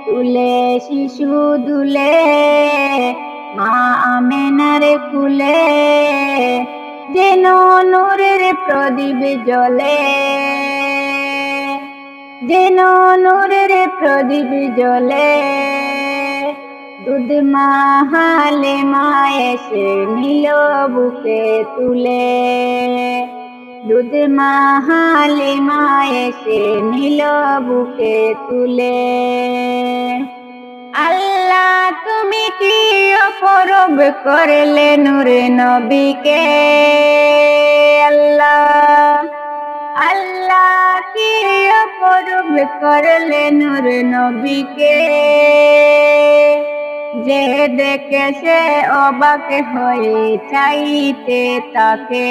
তুলে শিশু দুলে মা আমেনার কুলে যেন নূরের প্রদীপ জ্বলে, যেন নূরের প্রদীপ জ্বলে। দুধ মা হালিমা এসে নিল বুকে তুলে, দুধ মা হালিমা এসে নিল বুকে তুলে। আল্লাহ তুমি কি অপরূপ করলে নূরে নবীকে, আল্লাহ আল্লাহ কি অপরূপ করলে নূরে নবীকে। যে দেখে সে অবাক হয়ে চাইতে তাকে,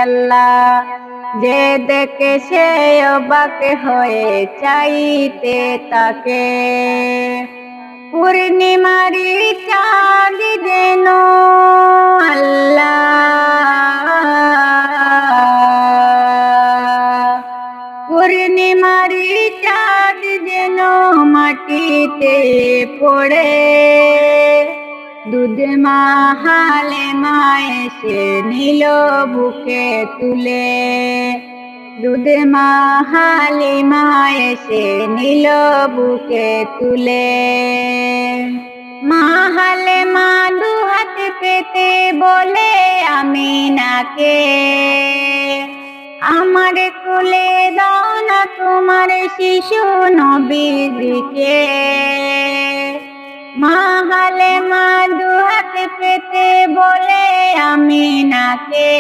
আল্লাহ যে দেখে সে অবাক হয়ে চাইতে তাকে। পূর্ণিমারি চাঁদ যেন আল্লাহ, পূর্ণিমারি চাঁদ যেন মাটিতে পড়ে। দুধ মা হালিমা এসে নিল বুকে তুলে, দুধ মা হালিমা এসে নিল বুকে তুলে। মা হালিমা দুহাত পেতে বলে আমিনাকে, আমার কোলে দাও না তোমার শিশু নবীকে। মা হালিমা দুহাত পেতে বলে আমিনাকে,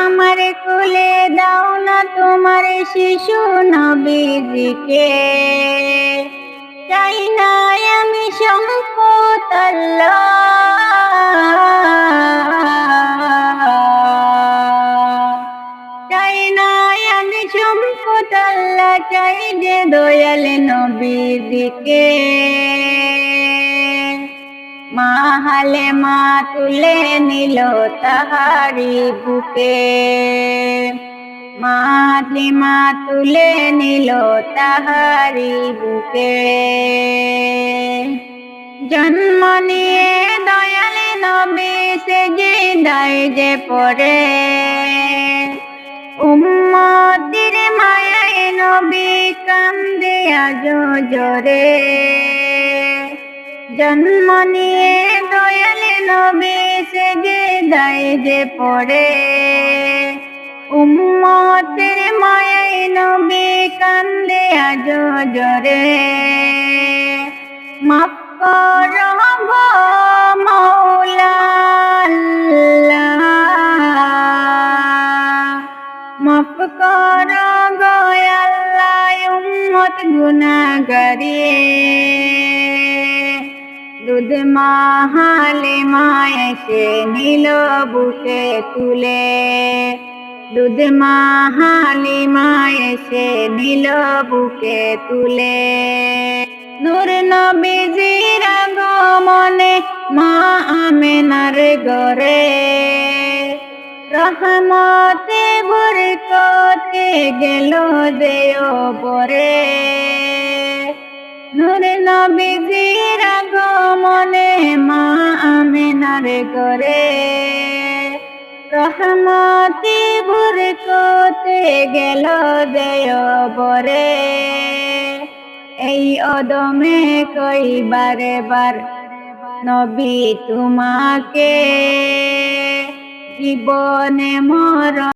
আমার কোলে দাও না তোমার শিশু নবীকে। চাই না আমি সম্পদ আল্লাহ, চাই না আমি সম্পদ আল্লাহ, চাই যে দয়াল নবীকে। মা হালিমা তুলে নিল তাহারি বুকে, মা হালিমা তুলে নিল তাহারি বুকে। জন্ম নিয়ে দয়াল নবী সেজদায় যে পড়ে, উম্মতের মায়ায় নবী কান্দে আজো জোরে। জন্ম নিয়ে দয়াল নবী সেজদায় যে পড়ে, উম্মতের মায়ায় নবী কান্দে আজো জোরে। মাফ করো গো মাওলা আল্লাহ, মাফ করো গো আল্লাহ উম্মত গুনাহগারি। দুধ মা হালিমা এসে নিল বুকে তুলে, দুধ মা হালিমা এসে নিল বুকে তুলে। নূর নবীজির আগমনে মা আমেনার ঘরে, রহমতে বরকতে গেল দেও বরে। নূর নবীজির আগমনে মা আমেনার ঘরে, রহমতে বরকতে গেল দেও বরে। এই অদমে কই বারে বার নবী তোমাকে, জীবনে মর